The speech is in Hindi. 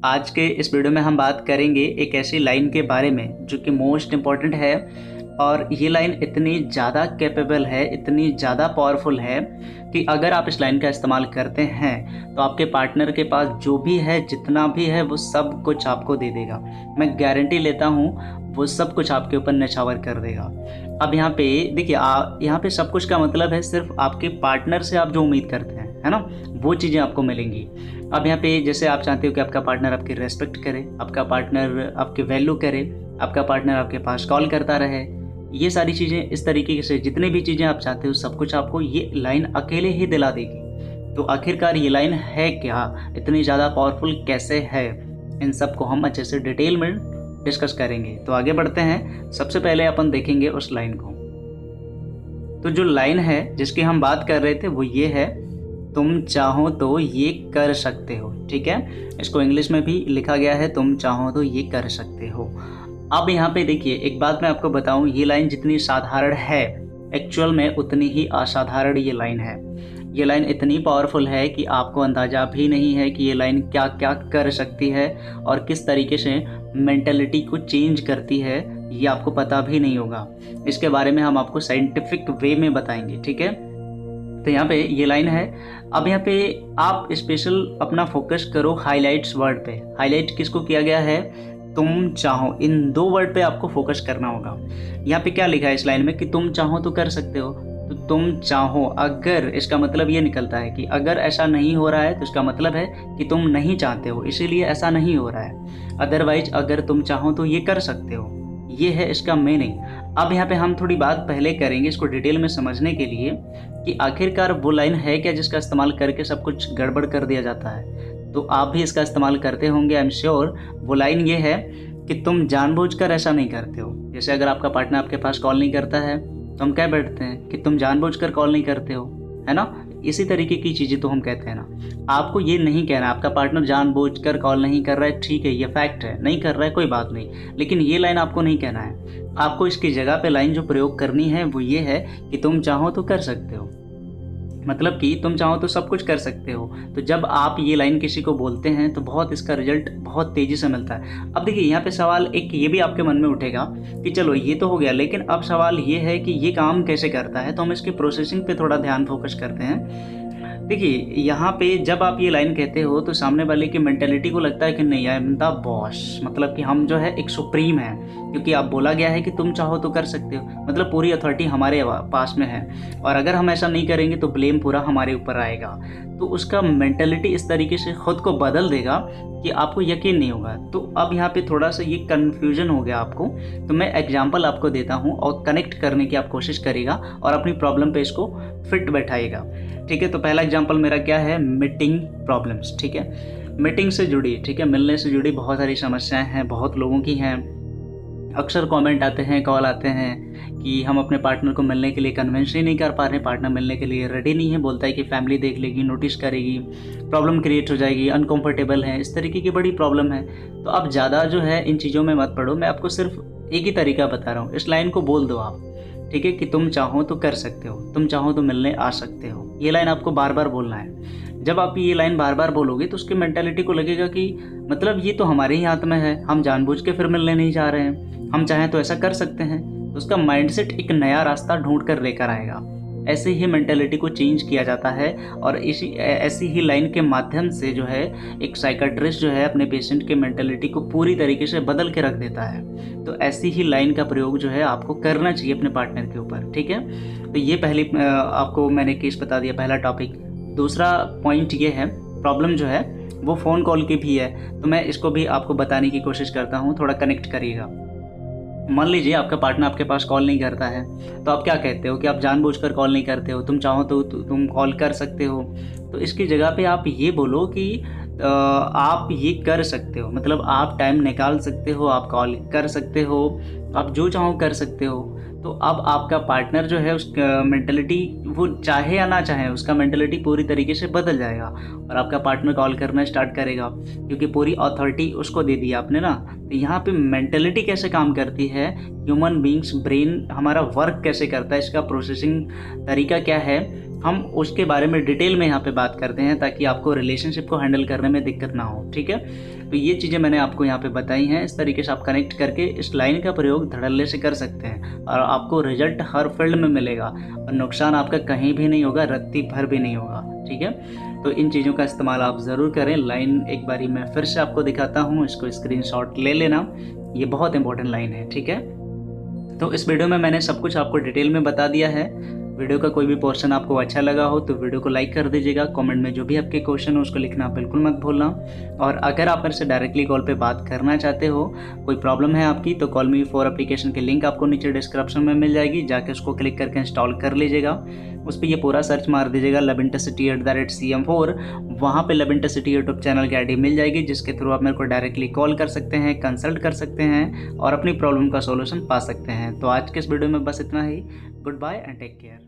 आज के इस वीडियो में हम बात करेंगे एक ऐसी लाइन के बारे में जो कि मोस्ट इम्पॉर्टेंट है। और ये लाइन इतनी ज़्यादा कैपेबल है, इतनी ज़्यादा पावरफुल है कि अगर आप इस लाइन का इस्तेमाल करते हैं तो आपके पार्टनर के पास जो भी है, जितना भी है, वो सब कुछ आपको दे देगा। मैं गारंटी लेता हूँ वो सब कुछ आपके ऊपर न्यौछावर कर देगा। अब यहाँ पे देखिए, यहाँ पे सब कुछ का मतलब है सिर्फ आपके पार्टनर से आप जो उम्मीद करते हैं, है ना, वो चीज़ें आपको मिलेंगी। अब यहाँ पे जैसे आप चाहते हो कि आपका पार्टनर आपकी रेस्पेक्ट करे, आपका पार्टनर आपकी वैल्यू करे, आपका पार्टनर आपके पास कॉल करता रहे, ये सारी चीज़ें, इस तरीके से जितनी भी चीज़ें आप चाहते हो सब कुछ आपको ये लाइन अकेले ही दिला देगी। तो आखिरकार ये लाइन है क्या, इतनी ज़्यादा पावरफुल कैसे है, इन सब को हम अच्छे से डिटेल में डिस्कस करेंगे। तो आगे बढ़ते हैं। सबसे पहले अपन देखेंगे उस लाइन को। तो जो लाइन है जिसकी हम बात कर रहे थे वो ये है, तुम चाहो तो ये कर सकते हो। ठीक है, इसको इंग्लिश में भी लिखा गया है, तुम चाहो तो ये कर सकते हो। अब यहाँ पे देखिए, एक बात मैं आपको बताऊं, ये लाइन जितनी साधारण है एक्चुअल में उतनी ही असाधारण ये लाइन है। ये लाइन इतनी पावरफुल है कि आपको अंदाज़ा भी नहीं है कि ये लाइन क्या क्या कर सकती है और किस तरीके से मेंटालिटी को चेंज करती है, ये आपको पता भी नहीं होगा। इसके बारे में हम आपको साइंटिफिक वे में बताएंगे। ठीक है, तो यहाँ पे ये लाइन है। अब यहाँ पे आप स्पेशल अपना फोकस करो हाईलाइट्स वर्ड पे। हाईलाइट किसको किया गया है, तुम चाहो, इन दो वर्ड पे आपको फोकस करना होगा। यहाँ पे क्या लिखा है इस लाइन में कि तुम चाहो तो कर सकते हो। तो तुम चाहो, अगर, इसका मतलब ये निकलता है कि अगर ऐसा नहीं हो रहा है तो इसका मतलब है कि तुम नहीं चाहते हो, इसीलिए ऐसा नहीं हो रहा है। अदरवाइज अगर तुम चाहो तो ये कर सकते हो, ये है इसका मीनिंग। अब यहाँ पे हम थोड़ी बात पहले करेंगे इसको डिटेल में समझने के लिए कि आखिरकार वो लाइन है क्या जिसका इस्तेमाल करके सब कुछ गड़बड़ कर दिया जाता है। तो आप भी इसका इस्तेमाल करते होंगे, आई एम श्योर। वो लाइन ये है कि तुम जानबूझकर ऐसा नहीं करते हो। जैसे अगर आपका पार्टनर आपके पास कॉल नहीं करता है तो हम कह बैठते हैं कि तुम जानबूझकर कॉल नहीं करते हो, है ना। इसी तरीके की चीज़ें तो हम कहते हैं ना। आपको ये नहीं कहना आपका पार्टनर जानबूझकर कॉल नहीं कर रहा है, ठीक है, ये फैक्ट है, नहीं कर रहा है, कोई बात नहीं, लेकिन ये लाइन आपको नहीं कहना है। आपको इसकी जगह पे लाइन जो प्रयोग करनी है वो ये है कि तुम चाहो तो कर सकते हो, मतलब कि तुम चाहो तो सब कुछ कर सकते हो। तो जब आप ये लाइन किसी को बोलते हैं तो बहुत इसका रिजल्ट बहुत तेज़ी से मिलता है। अब देखिए, यहाँ पे सवाल एक ये भी आपके मन में उठेगा कि चलो ये तो हो गया, लेकिन अब सवाल ये है कि ये काम कैसे करता है। तो हम इसकी प्रोसेसिंग पे थोड़ा ध्यान फोकस करते हैं। देखिए, यहाँ पे जब आप ये लाइन कहते हो तो सामने वाले की मेंटेलिटी को लगता है कि नहीं, आई एम द बॉस, मतलब कि हम जो है एक सुप्रीम है, क्योंकि आप बोला गया है कि तुम चाहो तो कर सकते हो, मतलब पूरी अथॉरिटी हमारे पास में है और अगर हम ऐसा नहीं करेंगे तो ब्लेम पूरा हमारे ऊपर आएगा। तो उसका मेंटेलिटी इस तरीके से खुद को बदल देगा कि आपको यकीन नहीं होगा। तो अब यहाँ पे थोड़ा सा ये कन्फ्यूजन हो गया आपको, तो मैं एग्जांपल आपको देता हूँ और कनेक्ट करने की आप कोशिश करिएगा और अपनी प्रॉब्लम पे इसको फिट बैठाइएगा। ठीक है, तो पहला एग्जांपल मेरा क्या है, मीटिंग प्रॉब्लम्स। ठीक है, मीटिंग से जुड़ी, ठीक है, मिलने से जुड़ी बहुत सारी समस्याएं हैं, बहुत लोगों की हैं। अक्सर कमेंट आते हैं, कॉल आते हैं कि हम अपने पार्टनर को मिलने के लिए कन्विंस ही नहीं कर पा रहे, पार्टनर मिलने के लिए रेडी नहीं है, बोलता है कि फैमिली देख लेगी, नोटिस करेगी, प्रॉब्लम क्रिएट हो जाएगी, अनकंफर्टेबल है, इस तरीके की बड़ी प्रॉब्लम है। तो अब ज़्यादा जो है इन चीज़ों में मत पड़ो, मैं आपको सिर्फ एक ही तरीका बता रहा हूँ। इस लाइन को बोल दो आप, ठीक है, कि तुम चाहो तो कर सकते हो, तुम चाहो तो मिलने आ सकते हो। ये लाइन आपको बार बार बोलना है। जब आप ये लाइन बार बार बोलोगे तो उसकी मेंटालिटी को लगेगा कि मतलब ये तो हमारे ही हाथ में है, हम जानबूझ के फिर मिलने नहीं जा रहे हैं, हम चाहें तो ऐसा कर सकते हैं। तो उसका माइंडसेट एक नया रास्ता ढूंढ कर लेकर आएगा। ऐसे ही मेंटालिटी को चेंज किया जाता है और ऐसी ही लाइन के माध्यम से जो है एक साइकियाट्रिस्ट जो है अपने पेशेंट के मेंटालिटी को पूरी तरीके से बदल के रख देता है। तो ऐसी ही लाइन का प्रयोग जो है आपको करना चाहिए अपने पार्टनर के ऊपर। ठीक है, तो ये पहली आपको मैंने केस बता दिया, पहला टॉपिक। दूसरा पॉइंट ये है, प्रॉब्लम जो है वो फ़ोन कॉल की भी है, तो मैं इसको भी आपको बताने की कोशिश करता हूँ, थोड़ा कनेक्ट करिएगा। मान लीजिए आपका पार्टनर आपके पास कॉल नहीं करता है, तो आप क्या कहते हो कि आप जानबूझकर कॉल नहीं करते हो, तुम चाहो तो तुम कॉल कर सकते हो। तो इसकी जगह पे आप ये बोलो कि आप ये कर सकते हो, मतलब आप टाइम निकाल सकते हो, आप कॉल कर सकते हो, आप जो चाहो कर सकते हो। तो अब आपका पार्टनर जो है उसका मेंटलिटी, वो चाहे या ना चाहे, उसका मेंटलिटी पूरी तरीके से बदल जाएगा और आपका पार्टनर कॉल करना स्टार्ट करेगा, क्योंकि पूरी अथॉरिटी उसको दे दी आपने ना। तो यहाँ पे मेंटलिटी कैसे काम करती है, ह्यूमन बींग्स ब्रेन हमारा वर्क कैसे करता है, इसका प्रोसेसिंग तरीका क्या है, हम उसके बारे में डिटेल में यहाँ पे बात करते हैं ताकि आपको रिलेशनशिप को हैंडल करने में दिक्कत ना हो। ठीक है, तो ये चीज़ें मैंने आपको यहाँ पे बताई हैं। इस तरीके से आप कनेक्ट करके इस लाइन का प्रयोग धड़ल्ले से कर सकते हैं और आपको रिजल्ट हर फील्ड में मिलेगा और नुकसान आपका कहीं भी नहीं होगा, रत्ती भर भी नहीं होगा। ठीक है, तो इन चीज़ों का इस्तेमाल आप ज़रूर करें। लाइन एक बारी मैं फिर से आपको दिखाता हूँ, इसको स्क्रीनशॉट ले लेना, ये बहुत इंपॉर्टेंट लाइन है। ठीक है, तो इस वीडियो में मैंने सब कुछ आपको डिटेल में बता दिया है। वीडियो का कोई भी पोर्शन आपको अच्छा लगा हो तो वीडियो को लाइक कर दीजिएगा। कमेंट में जो भी आपके क्वेश्चन हो उसको लिखना बिल्कुल मत भूलना। और अगर आप मेरे से डायरेक्टली कॉल पे बात करना चाहते हो, कोई प्रॉब्लम है आपकी, तो कॉल मी फॉर एप्लीकेशन की लिंक आपको नीचे डिस्क्रिप्शन में मिल जाएगी, जाके उसको क्लिक करके इंस्टॉल कर लीजिएगा। उस पर ये पूरा सर्च मार दीजिएगा lovintercity@CM4, वहाँ पे lovintercity यूट्यूब चैनल की ID मिल जाएगी, जिसके थ्रू आप मेरे को डायरेक्टली कॉल कर सकते हैं, कंसल्ट कर सकते हैं और अपनी प्रॉब्लम का सोल्यूशन पा सकते हैं। तो आज के इस वीडियो में बस इतना ही। Goodbye and take care.